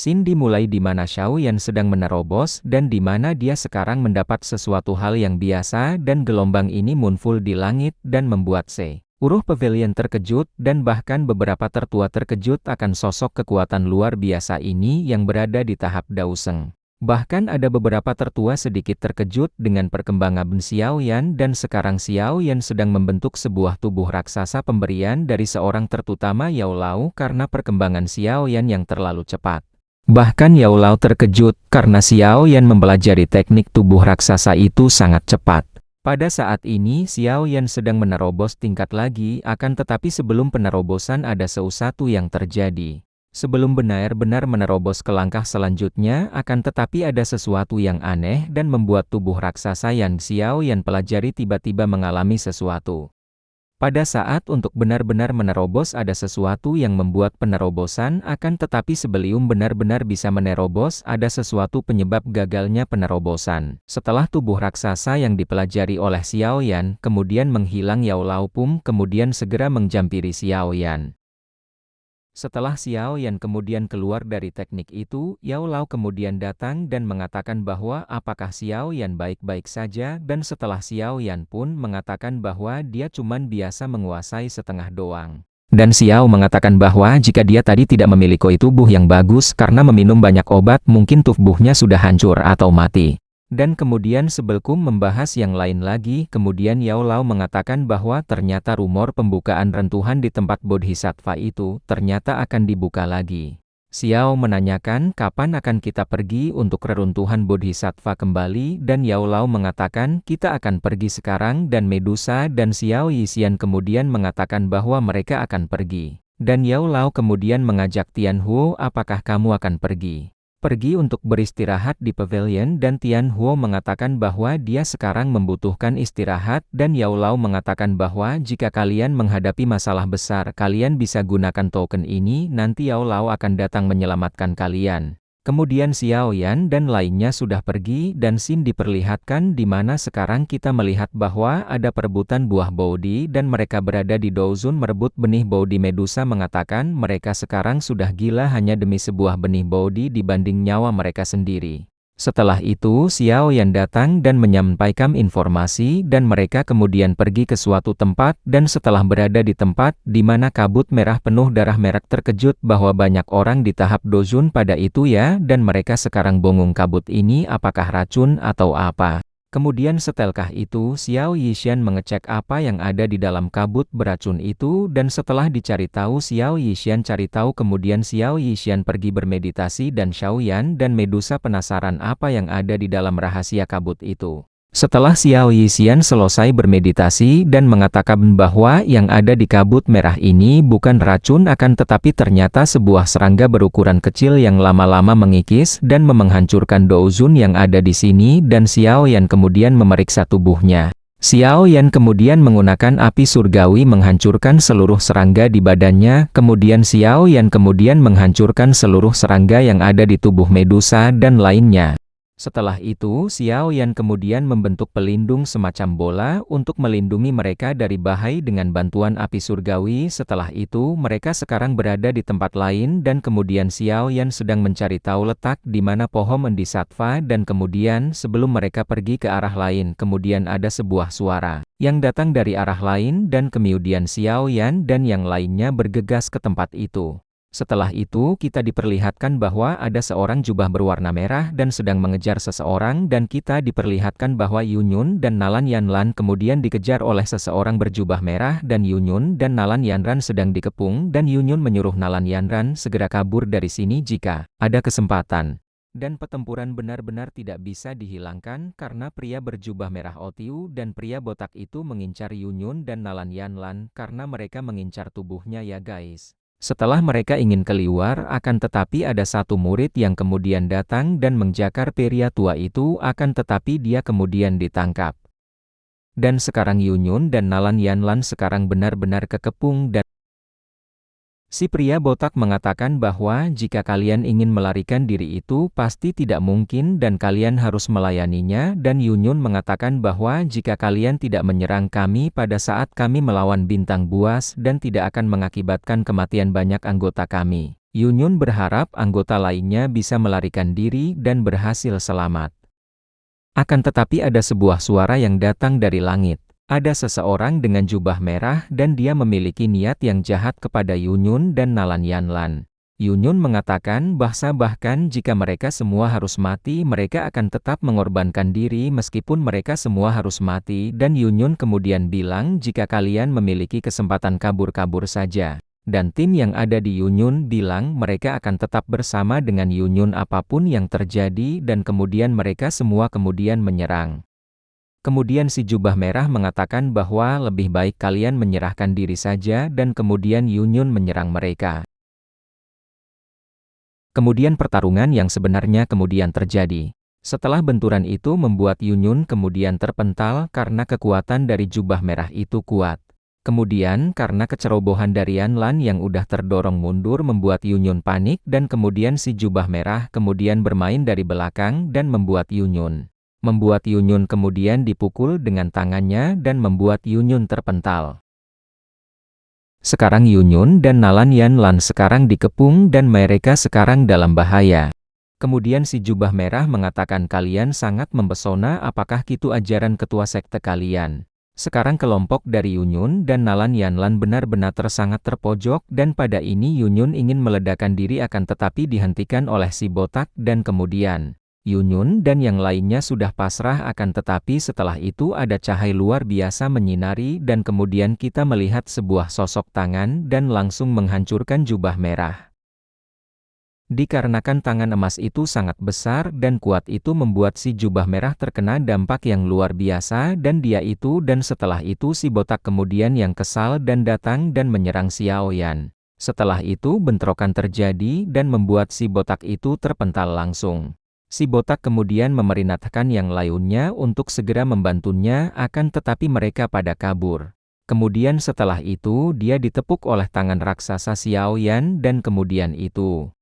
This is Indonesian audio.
Scene dimulai di mana Xiao Yan sedang menerobos dan di mana dia sekarang mendapat sesuatu hal yang biasa dan gelombang ini muncul di langit dan membuat seluruh pavilion terkejut dan bahkan beberapa tertua terkejut akan sosok kekuatan luar biasa ini yang berada di tahap Daoseng. Bahkan ada beberapa tertua sedikit terkejut dengan perkembangan Xiao Yan dan sekarang Xiao Yan sedang membentuk sebuah tubuh raksasa pemberian dari seorang terutama Yao Lao karena perkembangan Xiao Yan yang terlalu cepat. Bahkan Yao Lao terkejut karena Xiao Yan mempelajari teknik tubuh raksasa itu sangat cepat. Pada saat ini Xiao Yan sedang menerobos tingkat lagi akan tetapi sebelum penerobosan ada sesuatu yang terjadi. Sebelum benar-benar menerobos ke langkah selanjutnya akan tetapi ada sesuatu yang aneh dan membuat tubuh raksasa yang Xiao Yan pelajari tiba-tiba mengalami sesuatu. Pada saat untuk benar-benar menerobos ada sesuatu yang membuat penerobosan akan tetapi sebelum benar-benar bisa menerobos ada sesuatu penyebab gagalnya penerobosan. Setelah tubuh raksasa yang dipelajari oleh Xiao Yan kemudian menghilang Yao Lao Pum kemudian segera menjampiri Xiao Yan. Setelah Xiao Yan kemudian keluar dari teknik itu, Yao Lao kemudian datang dan mengatakan bahwa apakah Xiao Yan baik-baik saja dan setelah Xiao Yan pun mengatakan bahwa dia cuman biasa menguasai setengah doang. Dan Xiao mengatakan bahwa jika dia tadi tidak memiliki tubuh yang bagus karena meminum banyak obat mungkin tubuhnya sudah hancur atau mati. Dan kemudian sebelum membahas yang lain lagi, kemudian Yao Lao mengatakan bahwa ternyata rumor pembukaan rentuhan di tempat Bodhisattva itu ternyata akan dibuka lagi. Xiao menanyakan kapan akan kita pergi untuk reruntuhan Bodhisattva kembali dan Yao Lao mengatakan kita akan pergi sekarang dan Medusa dan Xiao Yixian kemudian mengatakan bahwa mereka akan pergi. Dan Yao Lao kemudian mengajak Tian Huo apakah kamu akan pergi? Pergi untuk beristirahat di pavilion dan Tian Huo mengatakan bahwa dia sekarang membutuhkan istirahat dan Yao Lao mengatakan bahwa jika kalian menghadapi masalah besar kalian bisa gunakan token ini nanti Yao Lao akan datang menyelamatkan kalian. Kemudian Xiao Yan dan lainnya sudah pergi dan scene diperlihatkan di mana sekarang kita melihat bahwa ada perebutan buah Bodhi dan mereka berada di Daozun merebut benih Bodhi. Medusa mengatakan mereka sekarang sudah gila hanya demi sebuah benih Bodhi dibanding nyawa mereka sendiri. Setelah itu Xiao Yan datang dan menyampaikan informasi dan mereka kemudian pergi ke suatu tempat dan setelah berada di tempat di mana kabut merah penuh darah merah terkejut bahwa banyak orang di tahap Daozun pada itu ya dan mereka sekarang bingung kabut ini apakah racun atau apa. Kemudian setelkah itu Xiao Yixian mengecek apa yang ada di dalam kabut beracun itu dan setelah dicari tahu Xiao Yixian cari tahu kemudian Xiao Yixian pergi bermeditasi dan Xiao Yan dan Medusa penasaran apa yang ada di dalam rahasia kabut itu. Setelah Xiao Yixian selesai bermeditasi dan mengatakan bahwa yang ada di kabut merah ini bukan racun akan tetapi ternyata sebuah serangga berukuran kecil yang lama-lama mengikis dan menghancurkan Daozun yang ada di sini dan Xiao Yan kemudian memeriksa tubuhnya. Xiao Yan kemudian menggunakan api surgawi menghancurkan seluruh serangga di badannya, kemudian Xiao Yan kemudian menghancurkan seluruh serangga yang ada di tubuh Medusa dan lainnya. Setelah itu, Xiao Yan kemudian membentuk pelindung semacam bola untuk melindungi mereka dari bahaya dengan bantuan api surgawi. Setelah itu, mereka sekarang berada di tempat lain dan kemudian Xiao Yan sedang mencari tahu letak di mana pohon Bodhisattva dan kemudian sebelum mereka pergi ke arah lain, kemudian ada sebuah suara yang datang dari arah lain dan kemudian Xiao Yan dan yang lainnya bergegas ke tempat itu. Setelah itu kita diperlihatkan bahwa ada seorang jubah berwarna merah dan sedang mengejar seseorang dan kita diperlihatkan bahwa Yunyun dan Nalan Yanlan kemudian dikejar oleh seseorang berjubah merah dan Yunyun dan Nalan Yanran sedang dikepung dan Yunyun menyuruh Nalan Yanran segera kabur dari sini jika ada kesempatan. Dan pertempuran benar-benar tidak bisa dihilangkan karena pria berjubah merah Otiu dan pria botak itu mengincar Yunyun dan Nalan Yanlan karena mereka mengincar tubuhnya ya guys. Setelah mereka ingin keluar akan tetapi ada satu murid yang kemudian datang dan menjakar pria tua itu akan tetapi dia kemudian ditangkap. Dan sekarang Yunyun dan Nalan Yanlan sekarang benar-benar kekepung dan si pria botak mengatakan bahwa jika kalian ingin melarikan diri itu pasti tidak mungkin dan kalian harus melayaninya dan Yunyun mengatakan bahwa jika kalian tidak menyerang kami pada saat kami melawan bintang buas dan tidak akan mengakibatkan kematian banyak anggota kami. Yunyun berharap anggota lainnya bisa melarikan diri dan berhasil selamat. Akan tetapi ada sebuah suara yang datang dari langit. Ada seseorang dengan jubah merah dan dia memiliki niat yang jahat kepada Yunyun dan Nalan Yanlan. Yunyun mengatakan bahkan jika mereka semua harus mati, mereka akan tetap mengorbankan diri meskipun mereka semua harus mati, dan Yunyun kemudian bilang jika kalian memiliki kesempatan kabur-kabur saja. Dan tim yang ada di Yunyun bilang mereka akan tetap bersama dengan Yunyun apapun yang terjadi, dan kemudian mereka semua kemudian menyerang. Kemudian si jubah merah mengatakan bahwa lebih baik kalian menyerahkan diri saja, dan kemudian Yunyun menyerang mereka. Kemudian pertarungan yang sebenarnya kemudian terjadi. Setelah benturan itu membuat Yunyun kemudian terpental karena kekuatan dari jubah merah itu kuat. Kemudian karena kecerobohan dari Yanlan yang udah terdorong mundur membuat Yunyun panik, dan kemudian si jubah merah kemudian bermain dari belakang dan membuat Yunyun kemudian dipukul dengan tangannya dan membuat Yunyun terpental. Sekarang Yunyun dan Nalan Yanlan sekarang dikepung dan mereka sekarang dalam bahaya. Kemudian si jubah merah mengatakan kalian sangat mempesona, apakah itu ajaran ketua sekte kalian? Sekarang kelompok dari Yunyun dan Nalan Yanlan benar-benar sangat terpojok, dan pada ini Yunyun ingin meledakkan diri akan tetapi dihentikan oleh si botak, dan kemudian Yunyun dan yang lainnya sudah pasrah, akan tetapi setelah itu ada cahaya luar biasa menyinari dan kemudian kita melihat sebuah sosok tangan dan langsung menghancurkan jubah merah. Dikarenakan tangan emas itu sangat besar dan kuat, itu membuat si jubah merah terkena dampak yang luar biasa, dan setelah itu si botak kemudian yang kesal dan datang dan menyerang Xiao Yan. Setelah itu bentrokan terjadi dan membuat si botak itu terpental langsung. Si botak kemudian memerintahkan yang lainnya untuk segera membantunya, akan tetapi mereka pada kabur. Kemudian setelah itu dia ditepuk oleh tangan raksasa Xiao Yan dan kemudian itu